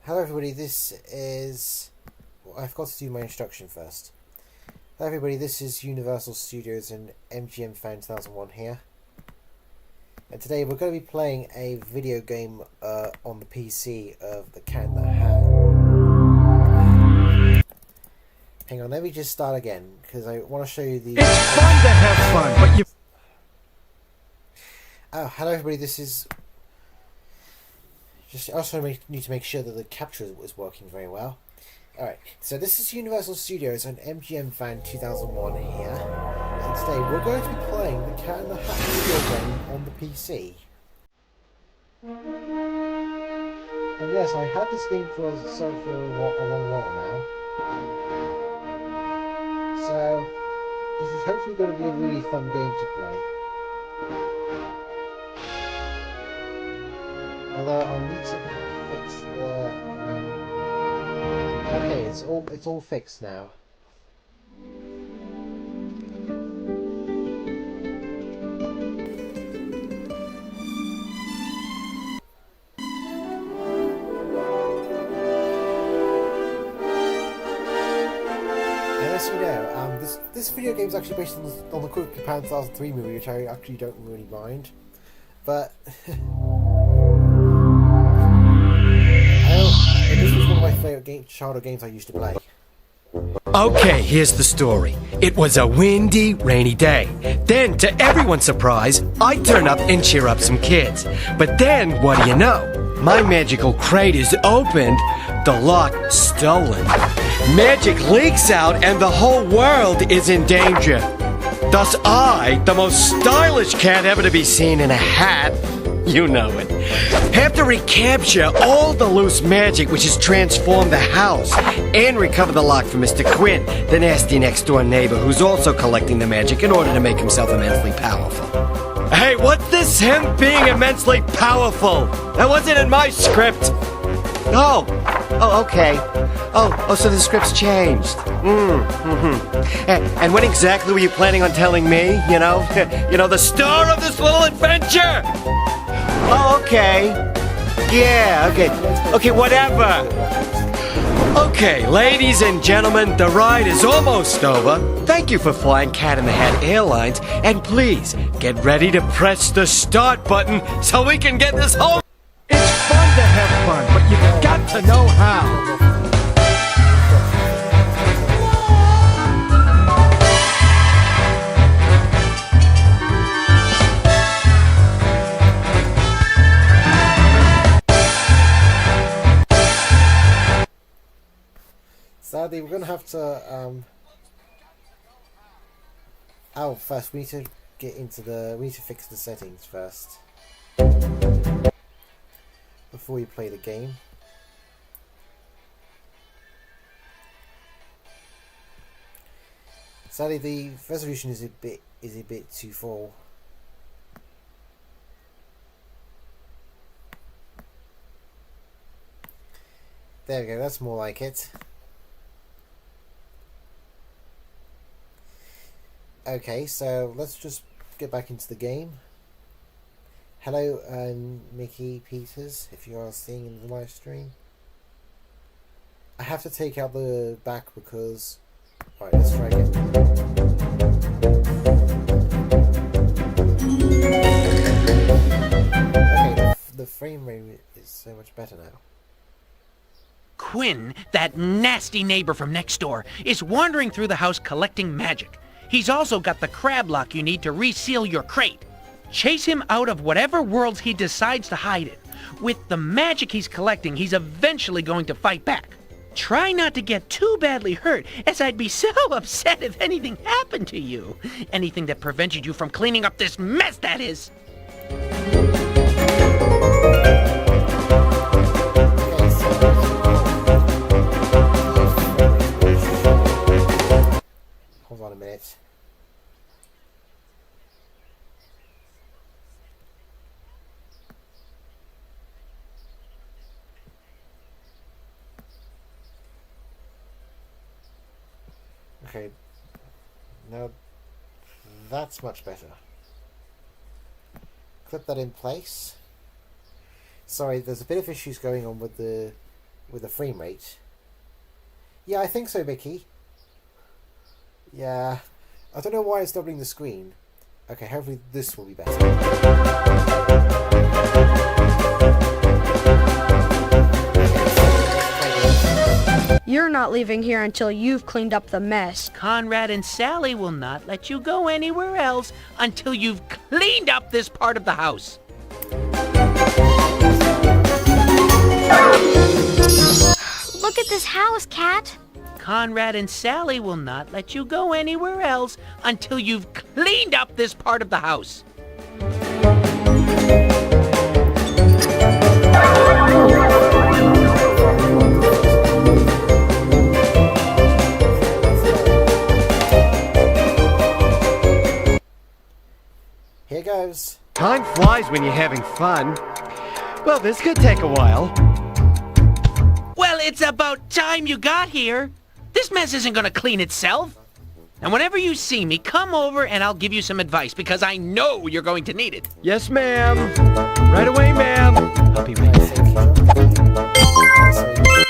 Hello everybody, this is... Well, I forgot to do my introduction first. Hello everybody, this is Universal Studios and MGM Fan 2001 here. And today we're going to be playing a video game on the PC of The Cat in the Hat. Hang on, let me just start again, because I want to show you the... It's fun to have fun, but you... Oh, hello everybody, this is... I also need to make sure that the capture is working very well. Alright, so this is Universal Studios and MGM Fan 2001 here. And today we're going to be playing The Cat in the Hat video game on the PC. And yes, I had this game for a long while now. So, this is hopefully going to be a really fun game to play. Although I'll need to fix the... Okay, it's all fixed now. And as you know, this video game is actually based on the Quick Japan 2003 movie, which I actually don't really mind. But this was one of my favourite childhood games I used to play. Okay, here's the story. It was a windy, rainy day. Then, to everyone's surprise, I turn up and cheer up some kids. But then, what do you know? My magical crate is opened, the lock stolen. Magic leaks out and the whole world is in danger. Thus I, the most stylish cat ever to be seen in a hat, you know it, have to recapture all the loose magic which has transformed the house and recover the lock from Mr. Quinn, the nasty next-door neighbor who's also collecting the magic in order to make himself immensely powerful. Hey, what's this him being immensely powerful? That wasn't in my script. Oh, okay. Oh, so the script's changed. And when exactly were you planning on telling me, you know? The star of this little adventure? Oh, okay. Yeah, okay, whatever. Okay, ladies and gentlemen, the ride is almost over. Thank you for flying Cat in the Hat Airlines, and please, get ready to press the start button so we can get this whole... It's fun to have fun, but you've got to know how. Sadly, we're going to have to, Oh, first, we need to we need to fix the settings first. Before we play the game. Sadly, the resolution is a bit too full. There we go, that's more like it. Okay, so let's just get back into the game. Hello, Mickey Peters, if you are seeing in the live stream. I have to take out the back because... Alright, let's try again. Okay, the frame rate is so much better now. Quinn, that nasty neighbor from next door, is wandering through the house collecting magic. He's also got the crab lock you need to reseal your crate. Chase him out of whatever worlds he decides to hide in. With the magic he's collecting, he's eventually going to fight back. Try not to get too badly hurt, as I'd be so upset if anything happened to you. Anything that prevented you from cleaning up this mess, that is. Hold on a minute. Okay, now that's much better. Clip that in place. Sorry, there's a bit of issues going on with the with the frame rate. Yeah, I think so, Mickey. Yeah. I don't know why it's doubling the screen. Okay, hopefully this will be better. You're not leaving here until you've cleaned up the mess. Conrad and Sally will not let you go anywhere else until you've cleaned up this part of the house. Look at this house, Cat. Conrad and Sally will not let you go anywhere else until you've cleaned up this part of the house. Here goes. Time flies when you're having fun. Well, this could take a while. Well, it's about time you got here. This mess isn't gonna clean itself. And whenever you see me, come over and I'll give you some advice because I know you're going to need it. Yes, ma'am. Right away, ma'am. I'll be right back.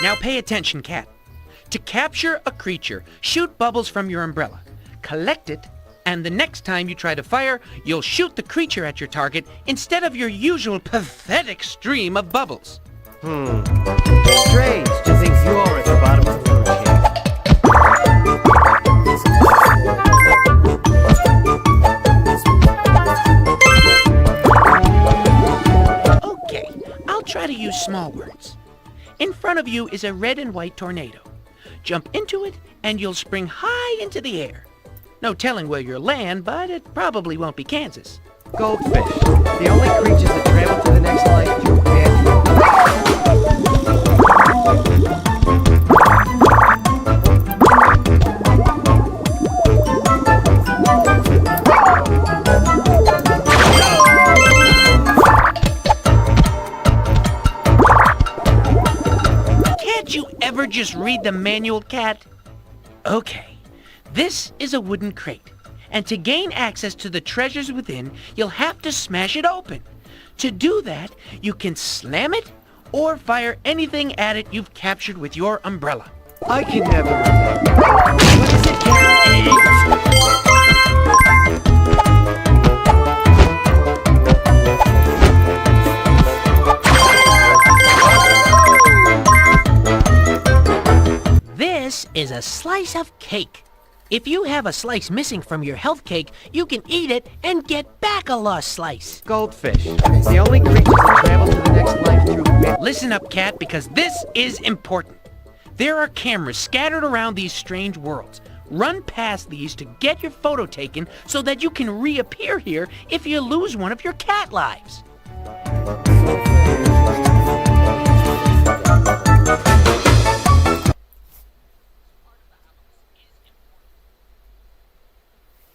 Now pay attention, Cat. To capture a creature, shoot bubbles from your umbrella. Collect it, and the next time you try to fire, you'll shoot the creature at your target instead of your usual pathetic stream of bubbles. Strange to think you're at the bottom of the food chain. Okay, I'll try to use small words. In front of you is a red and white tornado. Jump into it, and you'll spring high into the air. No telling where you'll land, but it probably won't be Kansas. Goldfish, the only creatures that travel to the next life through air. Can't you ever just read the manual, Cat? Okay. This is a wooden crate, and to gain access to the treasures within, you'll have to smash it open. To do that, you can slam it or fire anything at it you've captured with your umbrella. I can never remember. What is it, This is a slice of cake. If you have a slice missing from your health cake, you can eat it and get back a lost slice. Goldfish, the only creatures that travel to the next life through air. Listen up, Cat, because this is important. There are cameras scattered around these strange worlds. Run past these to get your photo taken so that you can reappear here if you lose one of your cat lives.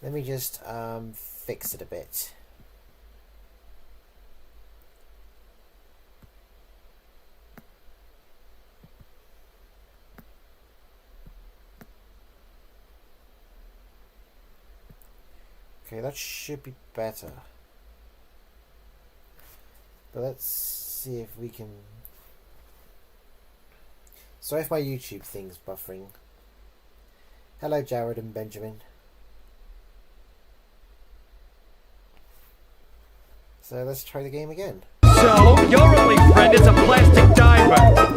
Let me just fix it a bit. Okay, that should be better. But let's see if we can... Sorry if my YouTube thing's buffering. Hello, Jared and Benjamin. So let's try the game again. So, your only friend is a plastic diver.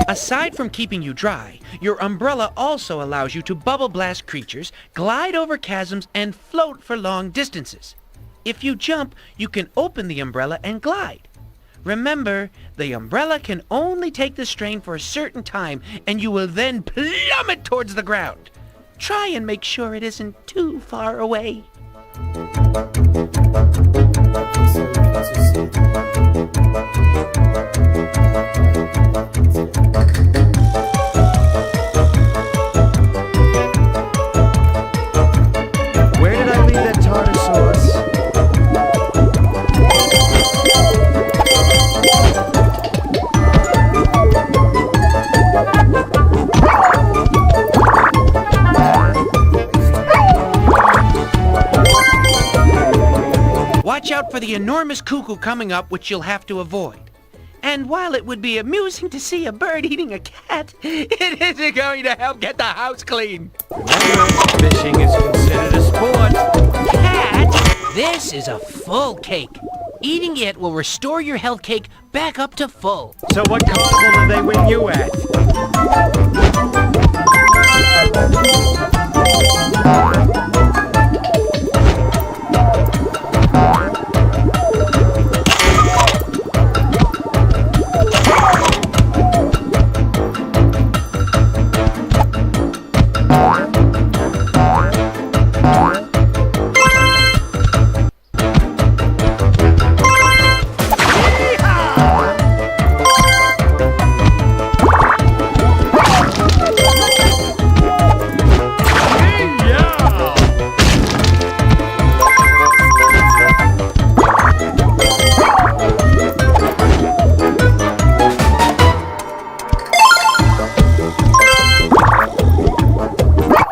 Aside from keeping you dry, your umbrella also allows you to bubble blast creatures, glide over chasms, and float for long distances. If you jump, you can open the umbrella and glide. Remember, the umbrella can only take the strain for a certain time, and you will then plummet towards the ground. Try and make sure it isn't too far away. out for the enormous cuckoo coming up, which you'll have to avoid. And while it would be amusing to see a bird eating a cat, it isn't going to help get the house clean. Remember, fishing is considered a sport. Cat, this is a full cake. Eating it will restore your health cake back up to full. So what carnival did they win you at?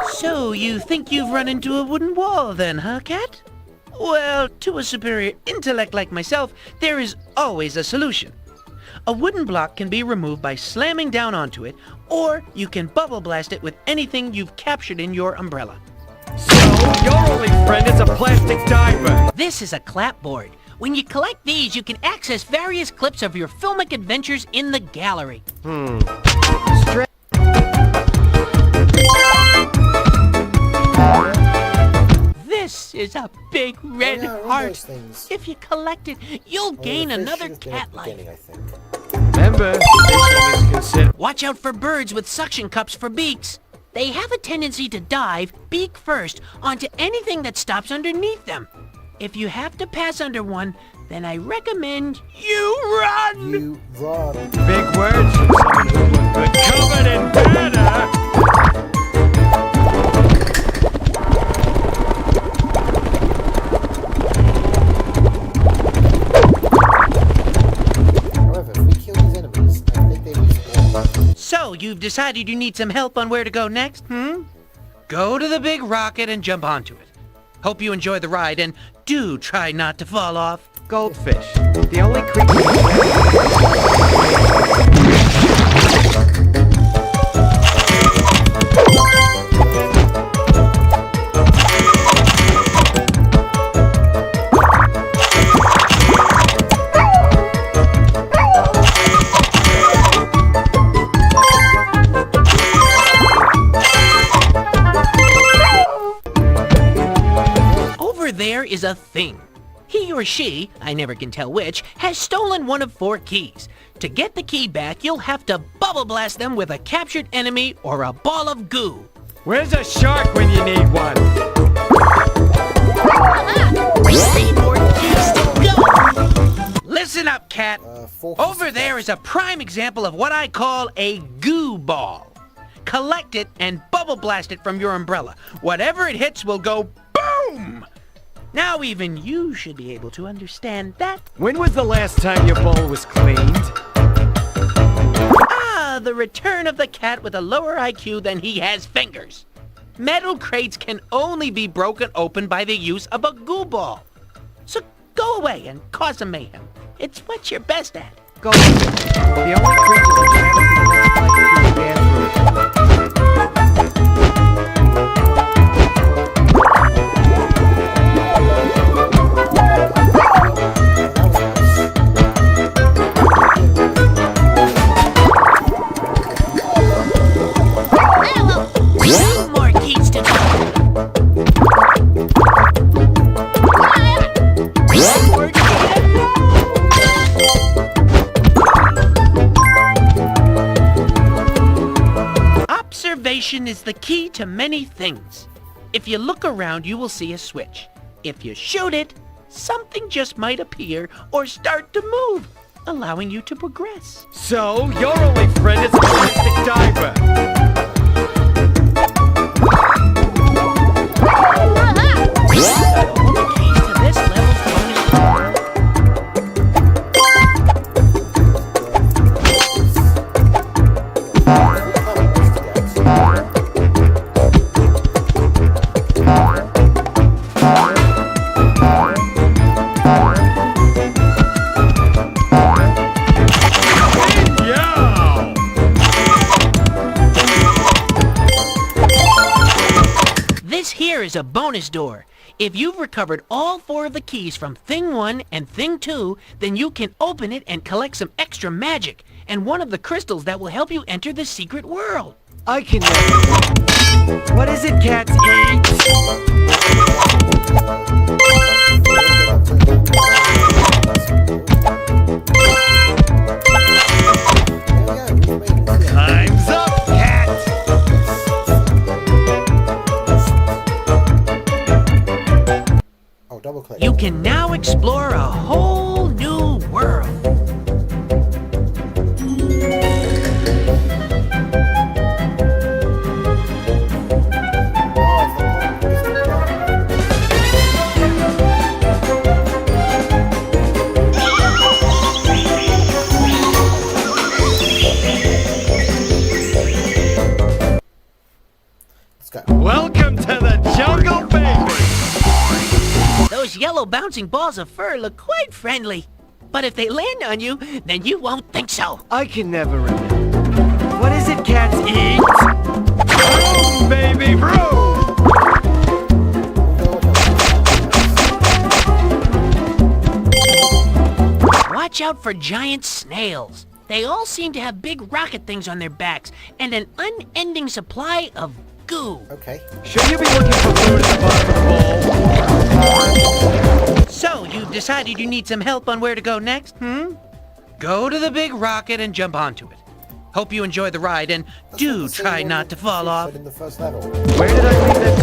So, you think you've run into a wooden wall then, huh, Cat? Well, to a superior intellect like myself, there is always a solution. A wooden block can be removed by slamming down onto it, or you can bubble blast it with anything you've captured in your umbrella. So, your only friend is a plastic diver. This is a clapboard. When you collect these, you can access various clips of your filmic adventures in the gallery. This is a big red yeah, I remember heart. those things. If you collect it, you'll gain The fish another should have been cat at the life. beginning, I think. Remember, fishing is considered... Watch out for birds with suction cups for beaks. They have a tendency to dive, beak first, onto anything that stops underneath them. If you have to pass under one, then I recommend you run! You run. Big words from someone who was good covered in banner. However, if we kill these enemies, I think they respawn. So, you've decided you need some help on where to go next, Go to the big rocket and jump onto it. Hope you enjoy the ride, and do try not to fall off. Goldfish, the only creature... Over there is a thing. He or she, I never can tell which, has stolen one of 4 keys. To get the key back, you'll have to bubble blast them with a captured enemy or a ball of goo. Where's a shark when you need one? 3 more keys to go. Listen up, Cat. 4 Over there is a prime example of what I call a goo ball. Collect it and bubble blast it from your umbrella. Whatever it hits will go boom! Now even you should be able to understand that. When was the last time your bowl was cleaned? Ah, the return of the cat with a lower IQ than he has fingers. Metal crates can only be broken open by the use of a goo ball. So go away and cause some mayhem. It's what you're best at. Goldfish, the only creature that travels to the next life through the bathroom. Two more keys to go. One more key to go. Observation is the key to many things. If you look around, you will see a switch. If you shoot it, something just might appear or start to move, allowing you to progress. So, your only friend is a plastic diver. All the keys to this level's bonus. there's a bonus door. If you've recovered all 4 of the keys from Thing 1 and Thing 2, then you can open it and collect some extra magic and one of the crystals that will help you enter the secret world. I can never. What is it cats eat? Time's up, cat! Oh, double click. You can now explore a whole new world. Let's go. Welcome to the jungle, baby! Those yellow bouncing balls of fur look quite friendly. But if they land on you, then you won't think so. I can never remember. What is it cats eat? Vroom, baby, vroom! Watch out for giant snails. They all seem to have big rocket things on their backs and an unending supply of goo. Okay. Should you be looking for food at the bottom of the bowl? So, you've decided you need some help on where to go next, Go to the big rocket and jump onto it. Hope you enjoy the ride and do That's the try same not one to fall you off. said in the first level. Where did I leave that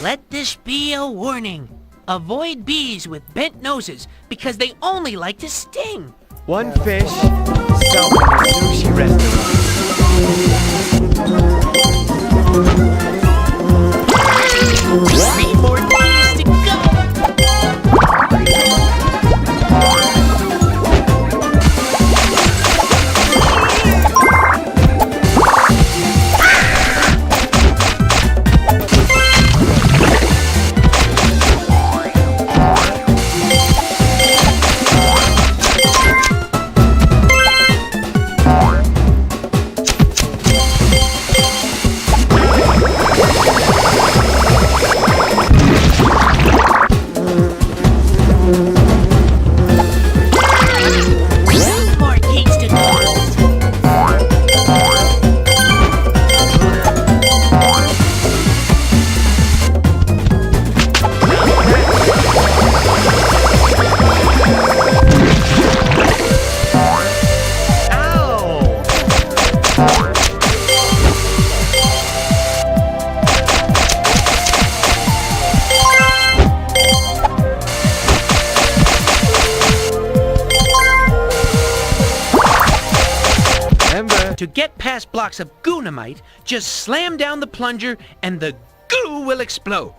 Let this be a warning. Avoid bees with bent noses because they only like to sting. One fish, someone at a sushi restaurant. 3 more days to go. More days to go. Remember, To get past blocks of goonamite, just slam down the plunger and the goo will explode.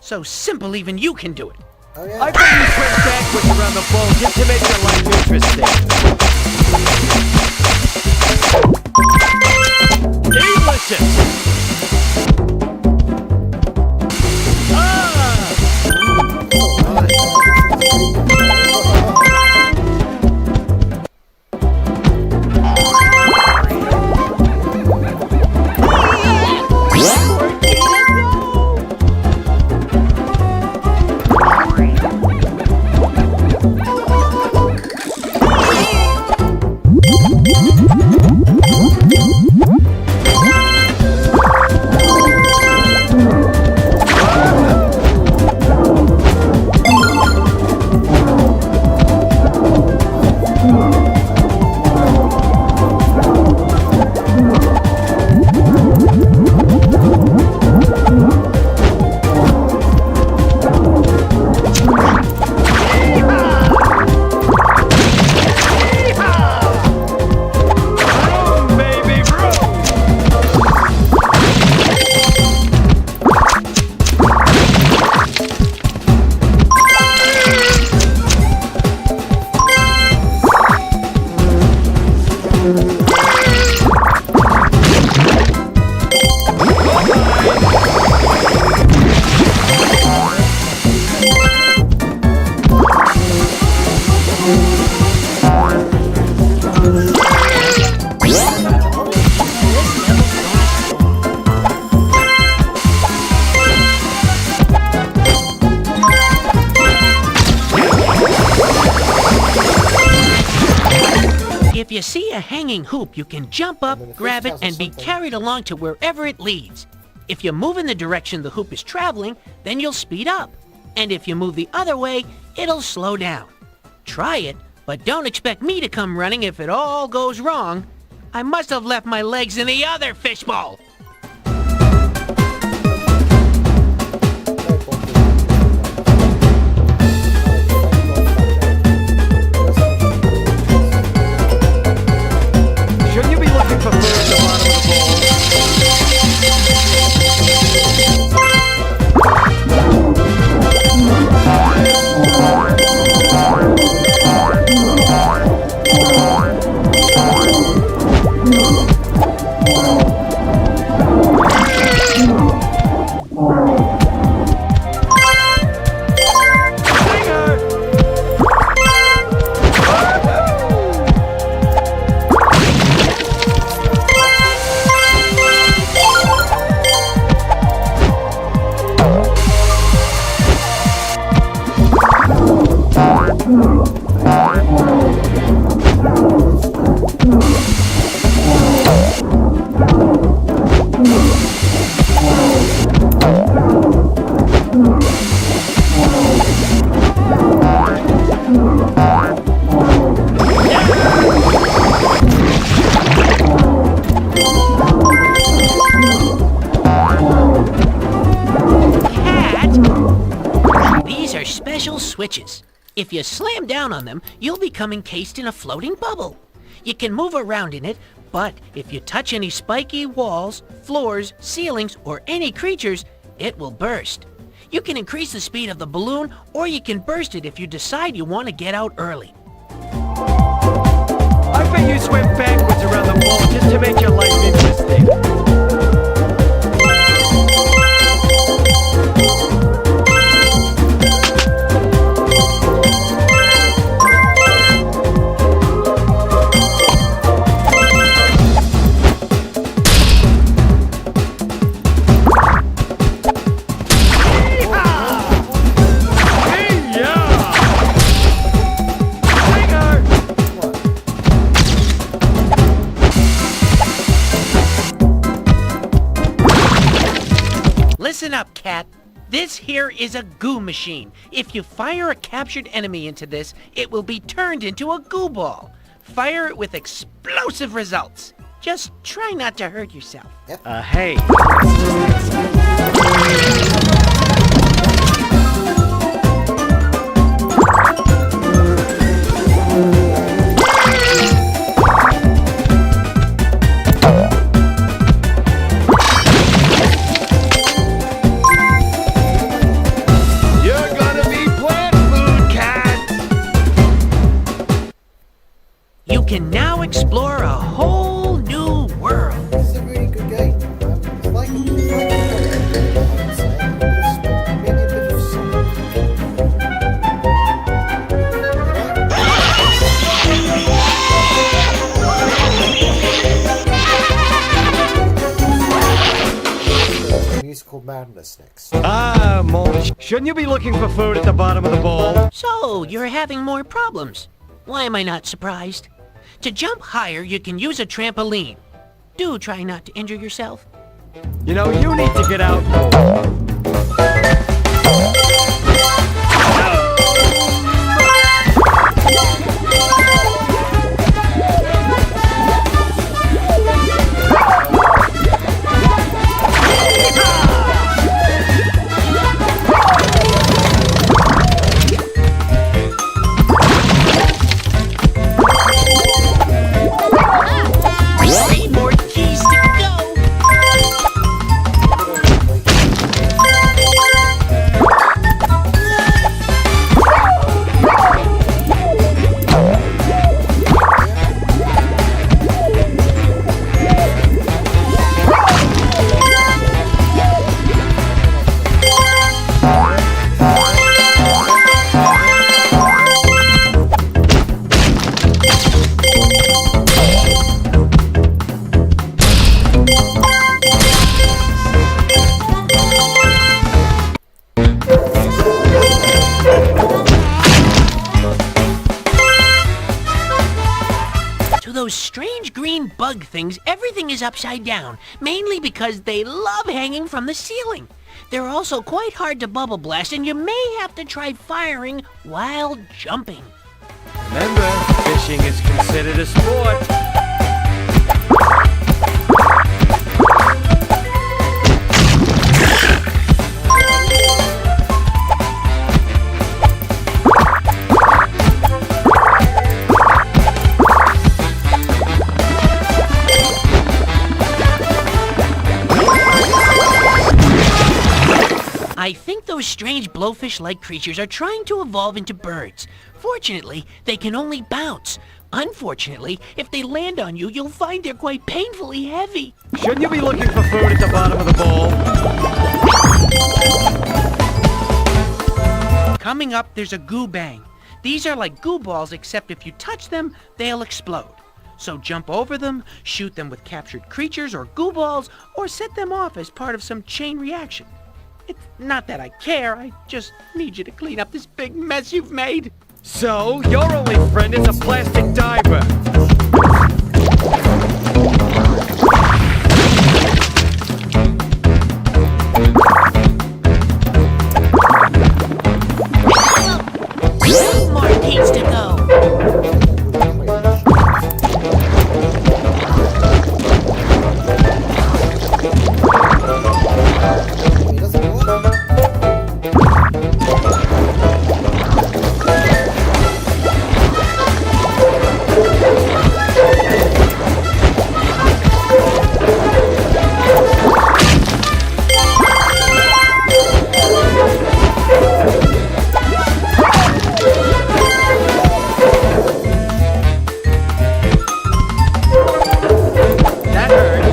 So simple even you can do it. Oh yeah. I bet you swim backwards around the bowl just to make your life interesting. Delicious! If you see a hanging hoop, you can jump up, And then the grab fish it, has and be something. carried along to wherever it leads. If you move in the direction the hoop is traveling, then you'll speed up. And if you move the other way, it'll slow down. Try it, but don't expect me to come running if it all goes wrong. I must have left my legs in the other fishbowl. Shouldn't you be looking for food at the bottom of the bowl? Cat! These are special switches. If you slam down on them, you'll become encased in a floating bubble. You can move around in it, but if you touch any spiky walls, floors, ceilings, or any creatures, it will burst. You can increase the speed of the balloon, or you can burst it if you decide you want to get out early. I bet you swim backwards around the bowl just to make your life interesting. Listen up, Cat. This here is a goo machine. If you fire a captured enemy into this, it will be turned into a goo ball. Fire it with explosive results. Just try not to hurt yourself. Hey. You're gonna be plant food, Cat! You can now explore a whole new world. This is a really good game. It's like I would say. There's maybe a bit of musical madness next. Ah, Mulch. Shouldn't you be looking for food at the bottom of the bowl? So, you're having more problems. Why am I not surprised? To jump higher, you can use a trampoline. Do try not to injure yourself. You know, you need to get out more. Three more keys to go. those strange green bug things, everything is upside down, mainly because they love hanging from the ceiling. They're also quite hard to bubble blast, and you may have to try firing while jumping. Remember, fishing is considered a sport. I think those strange blowfish-like creatures are trying to evolve into birds. Fortunately, they can only bounce. Unfortunately, if they land on you, you'll find they're quite painfully heavy. Shouldn't you be looking for food at the bottom of the bowl? Coming up, there's a goo bang. These are like goo balls, except if you touch them, they'll explode. So jump over them, shoot them with captured creatures or goo balls, or set them off as part of some chain reaction. It's not that I care, I just need you to clean up this big mess you've made. So, your only friend is a plastic diver. Two more teams to go. It doesn't work. That hurt.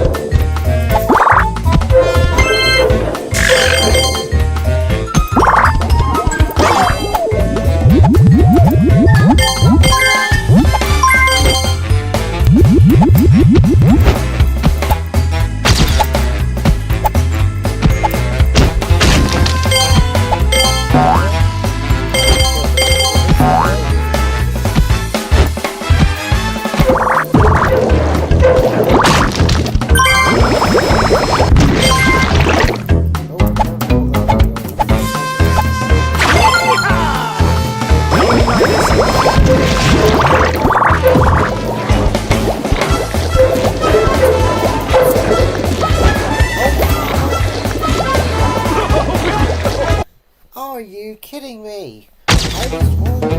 Are you kidding me? I was all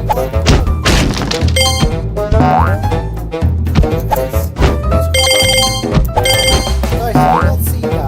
Guys, I did not see that.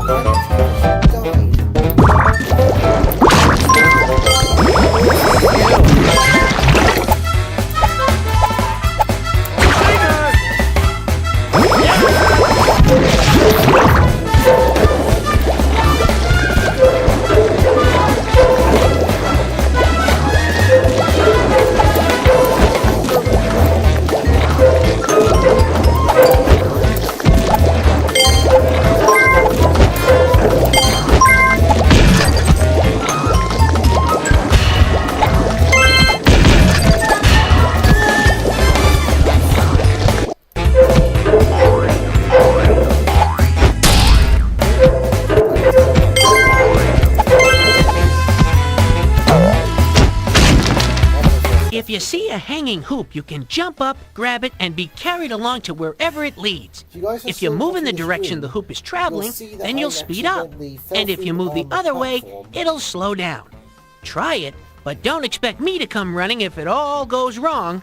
If you see a hanging hoop, you can jump up, grab it, and be carried along to wherever it leads. If you move in the direction the hoop is traveling, then you'll speed up. And if you move the other way, it'll slow down. Try it, but don't expect me to come running if it all goes wrong.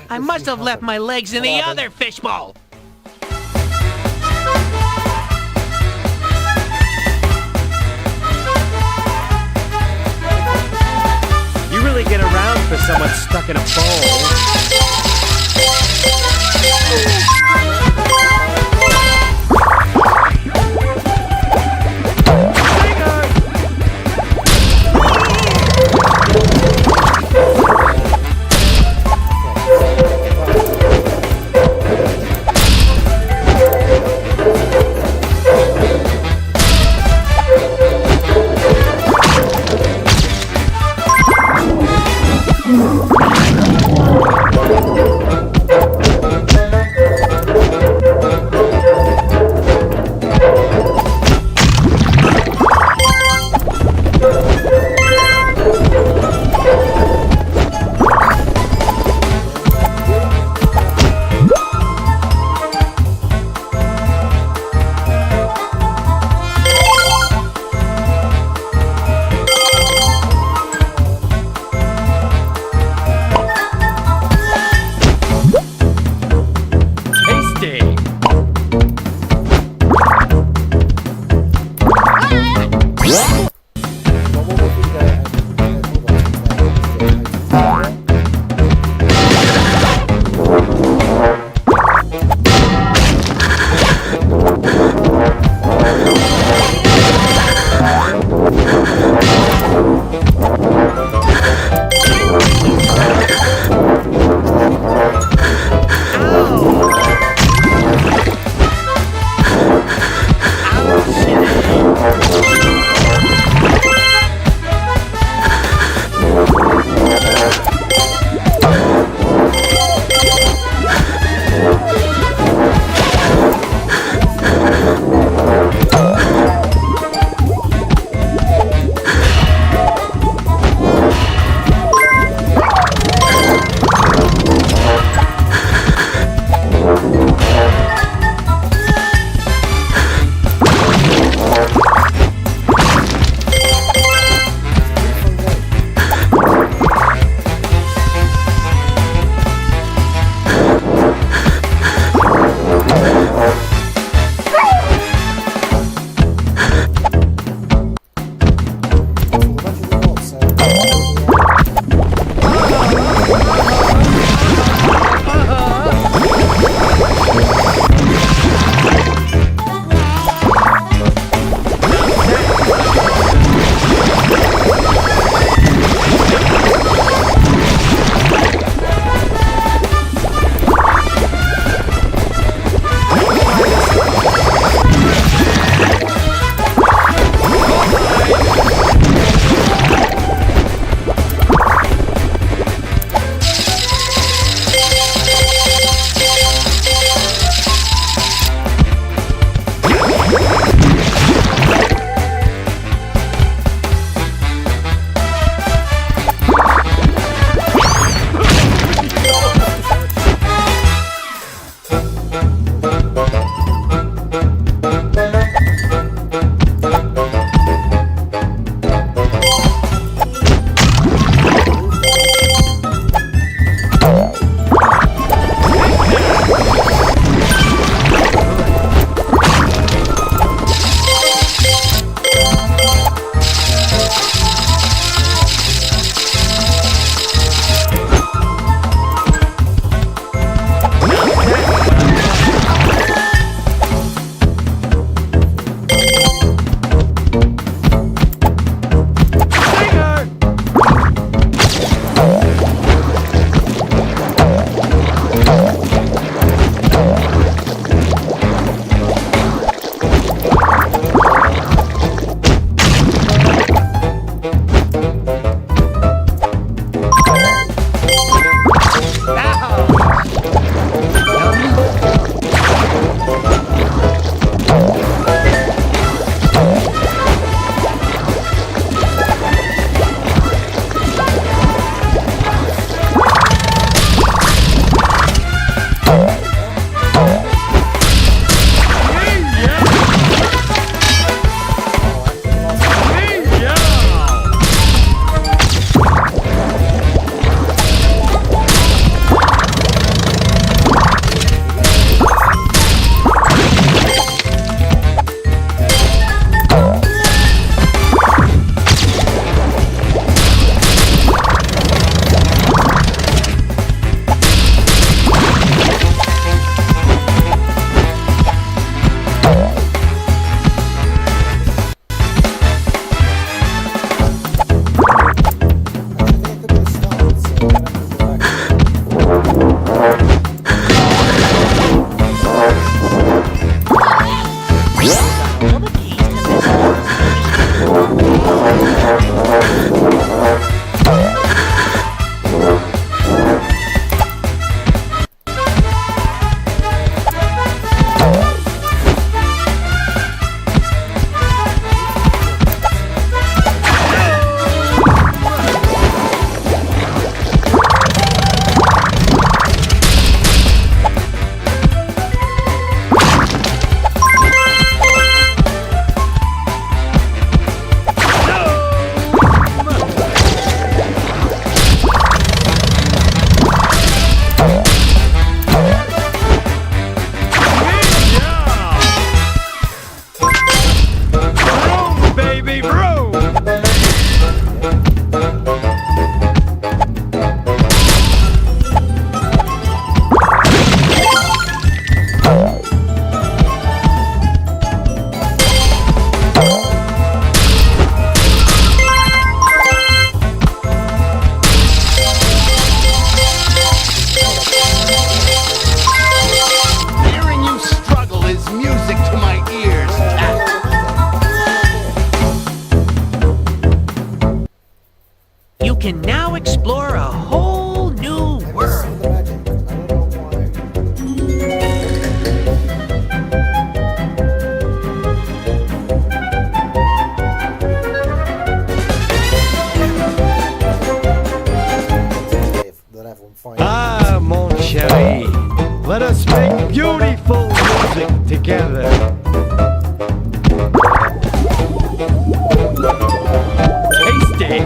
I must have left my legs in the other fishbowl. You really get around for someone stuck in a bowl. Let's make beautiful music together. Tasty.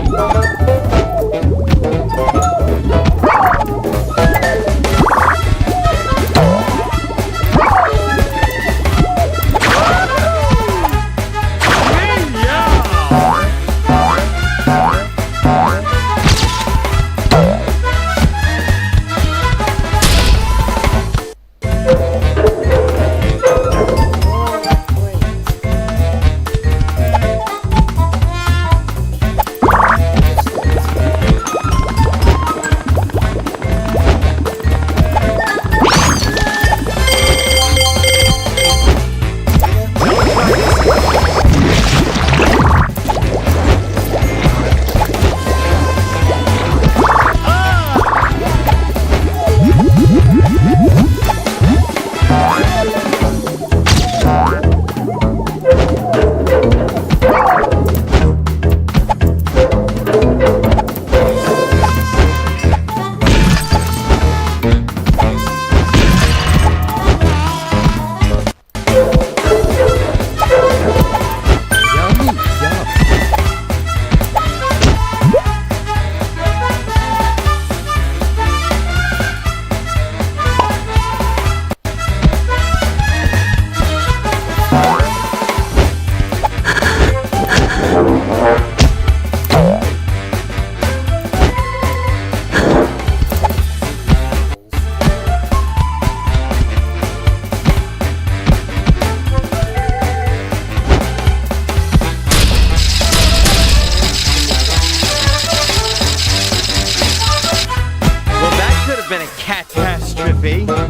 Been a catastrophe. Get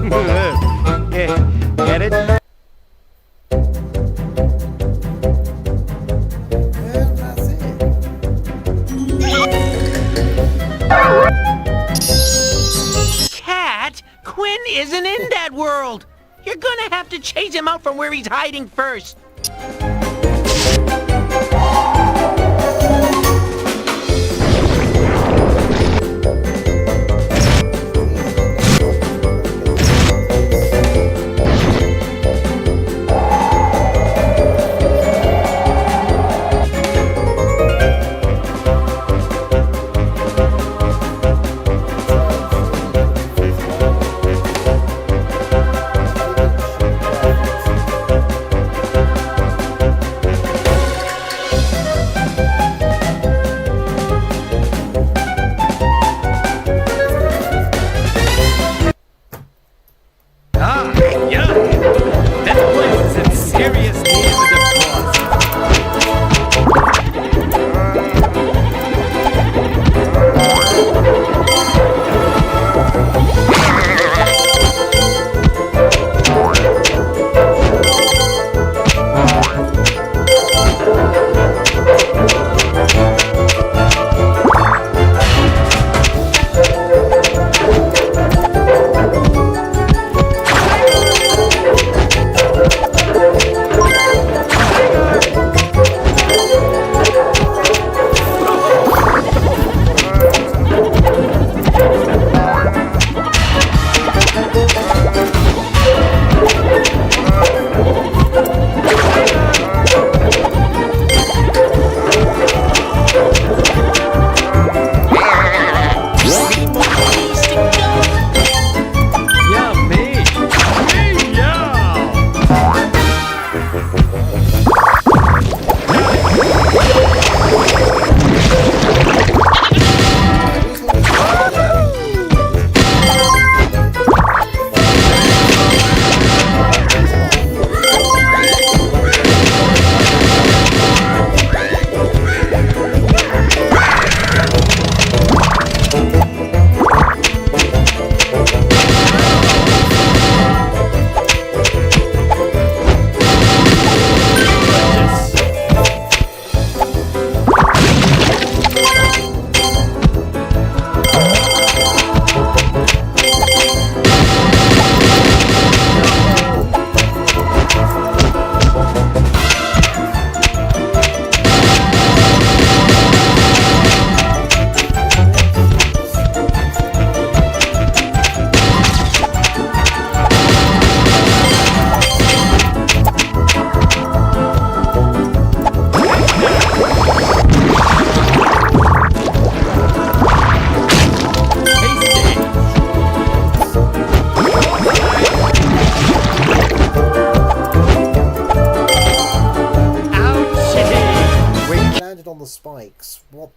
it? Well, that's it. Cat, Quinn isn't in that world. You're gonna have to chase him out from where he's hiding first.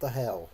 the hell?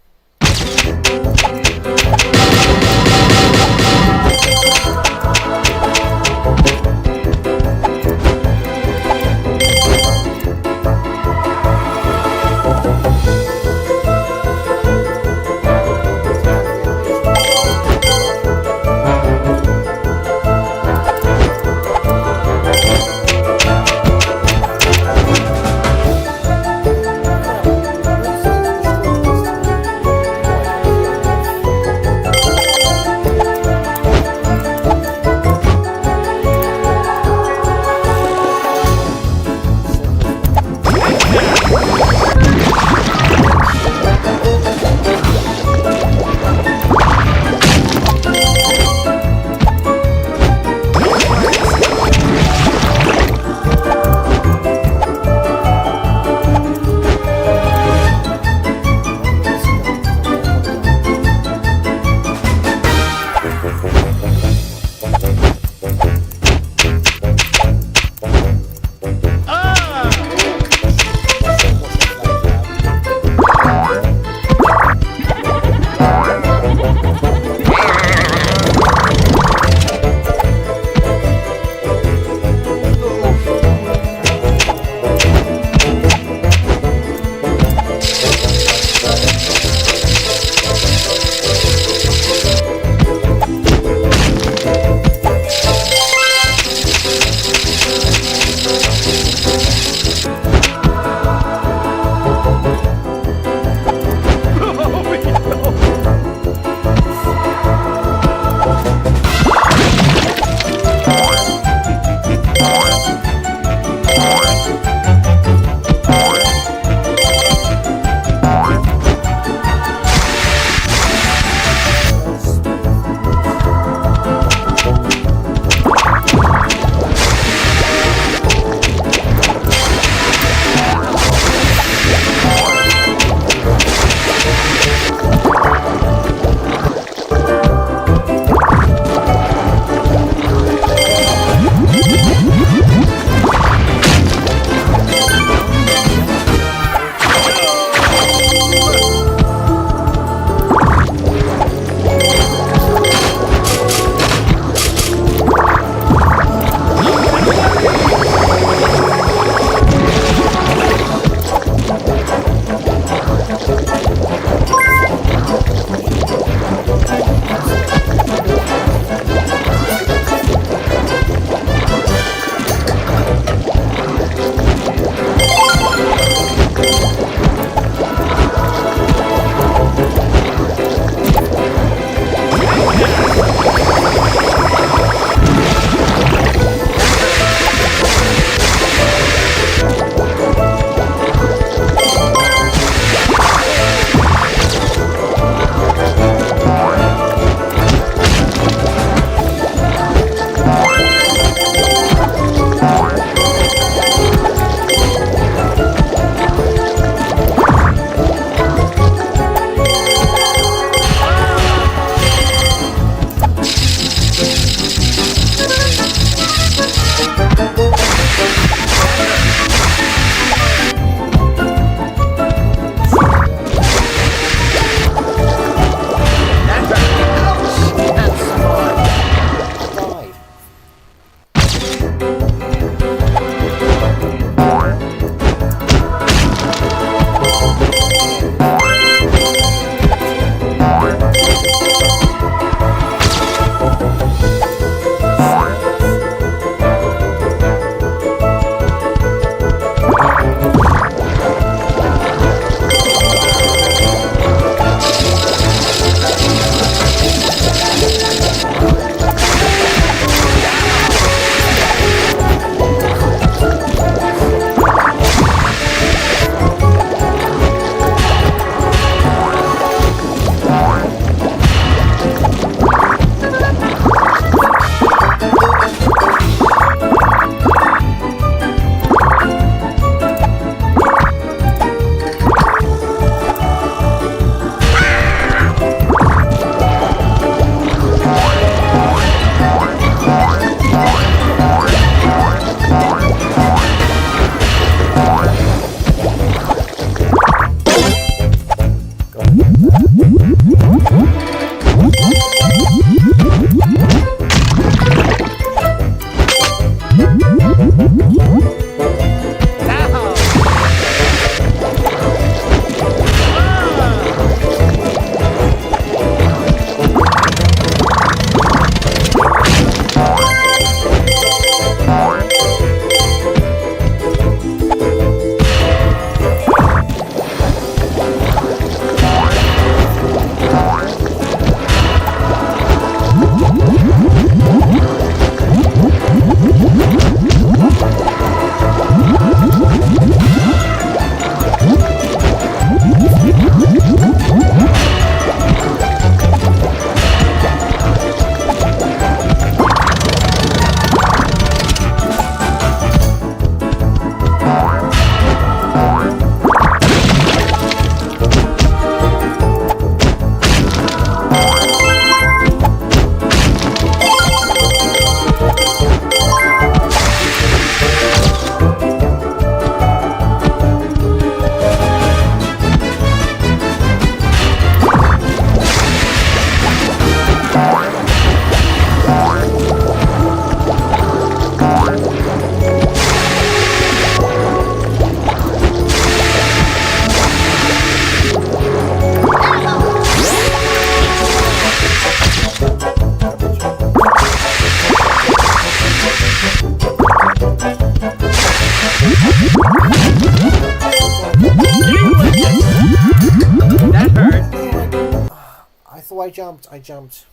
I jumped.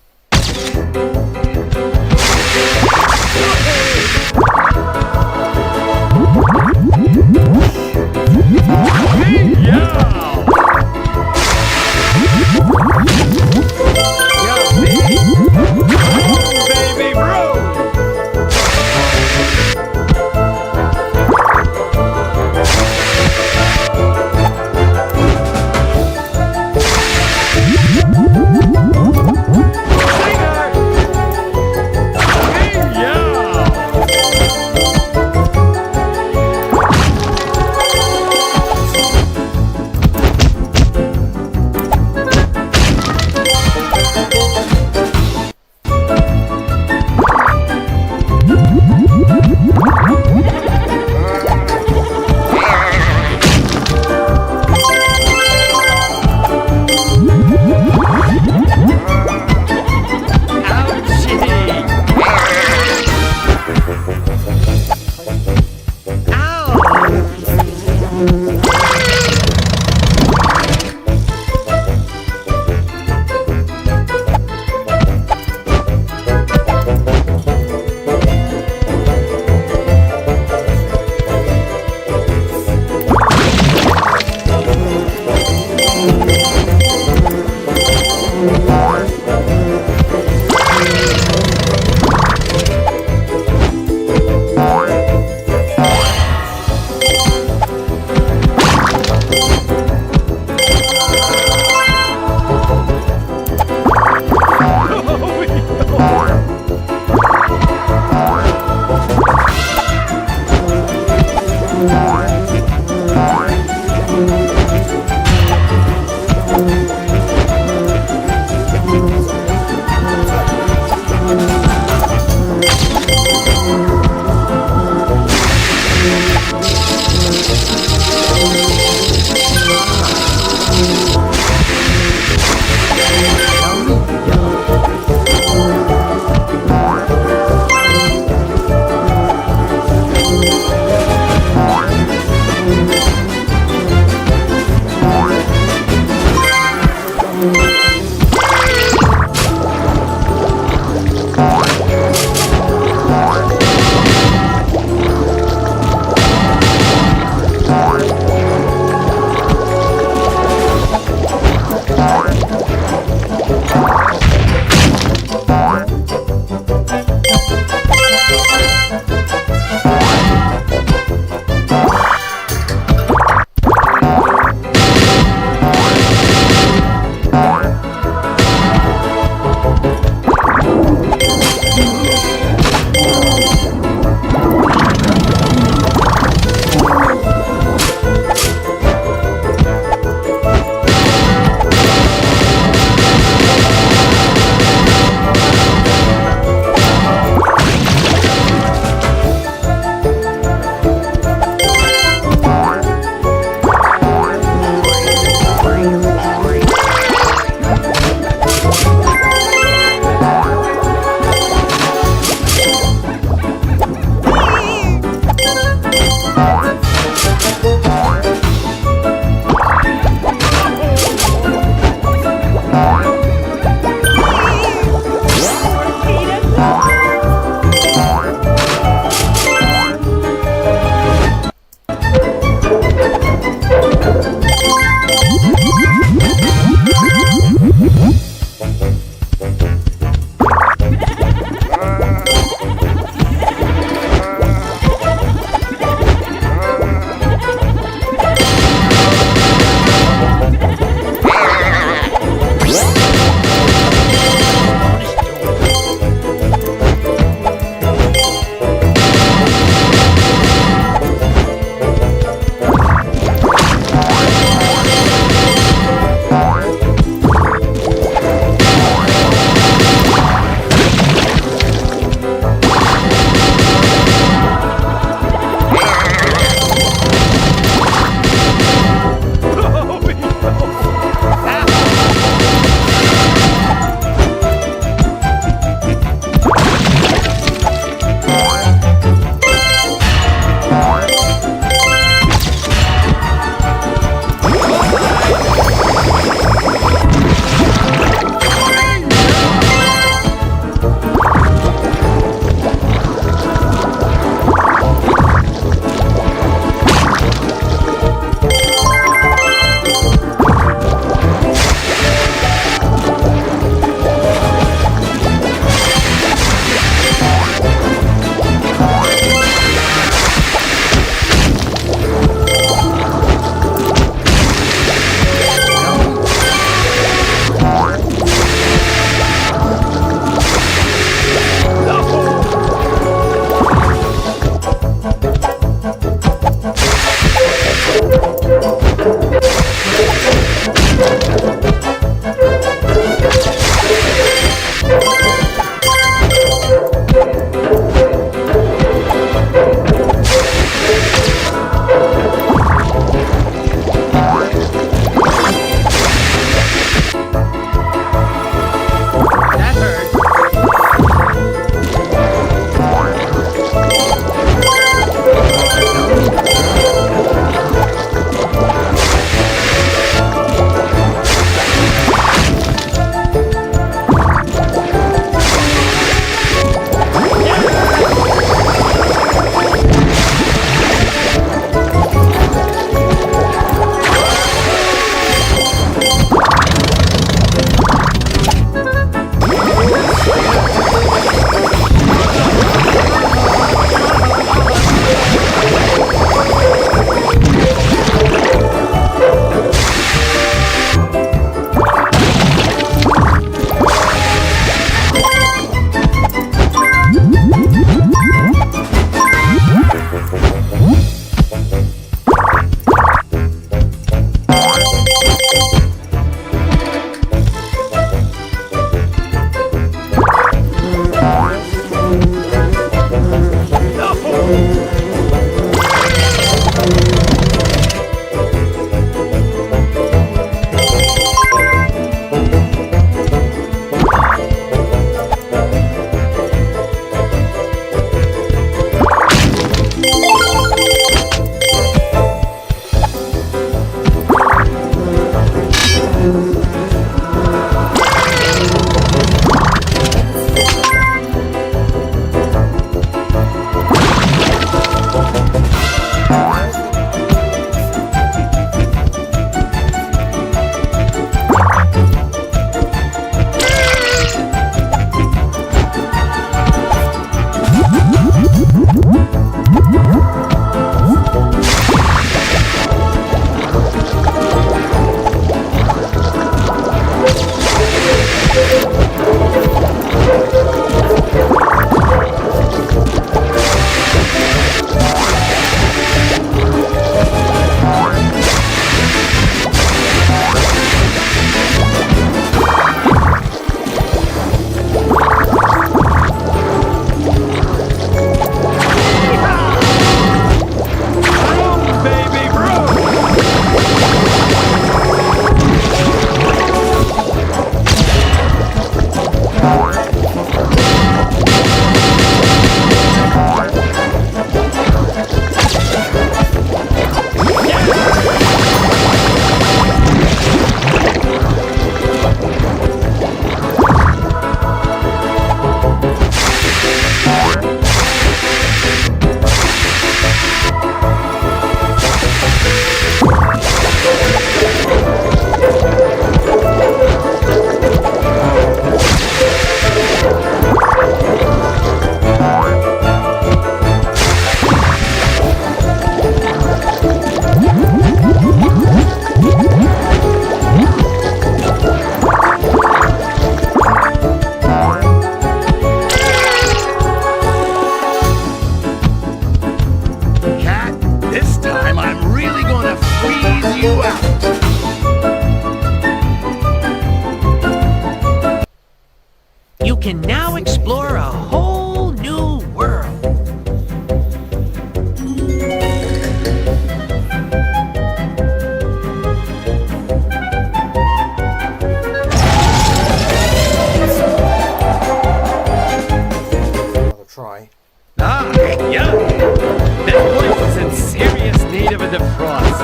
the frost.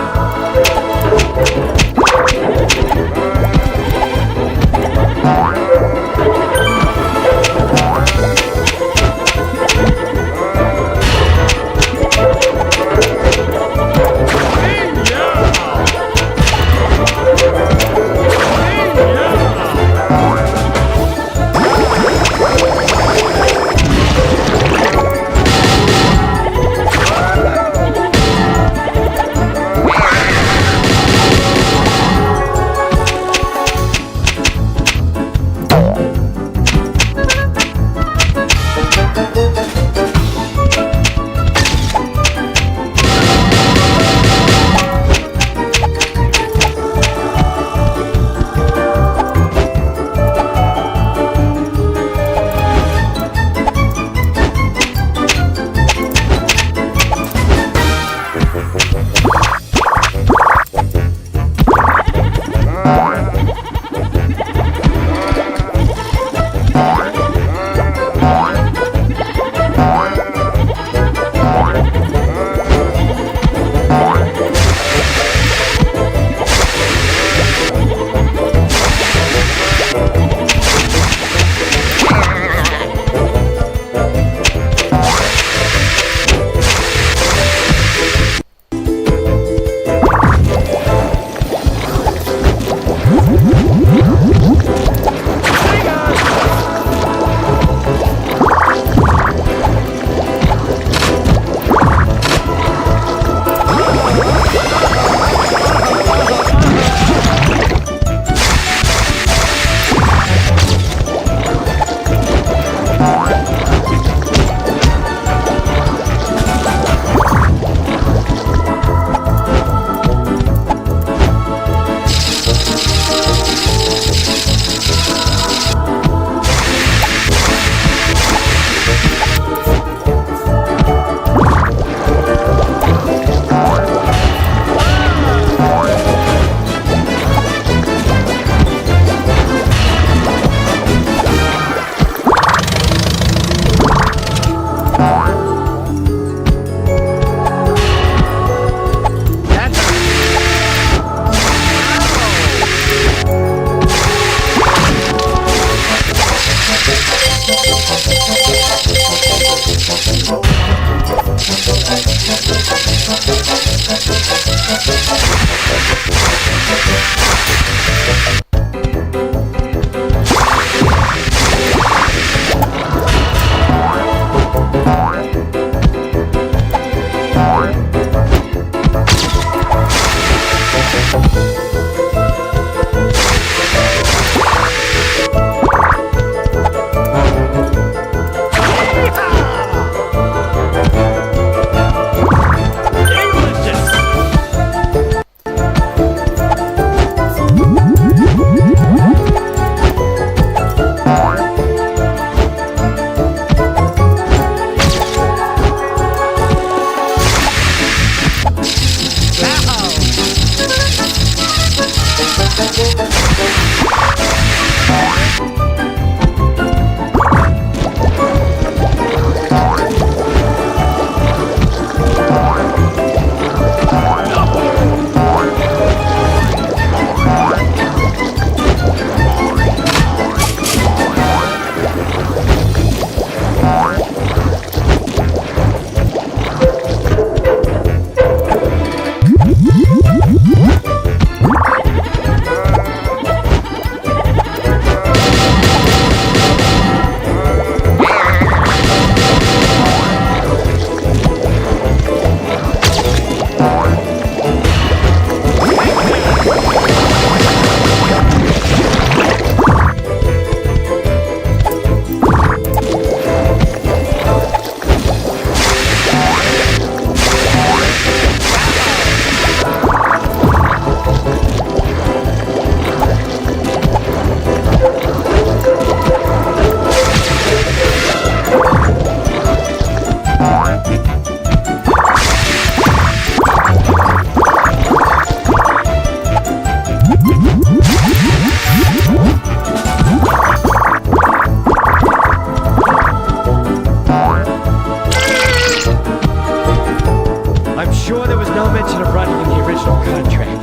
lot of running in the original contract.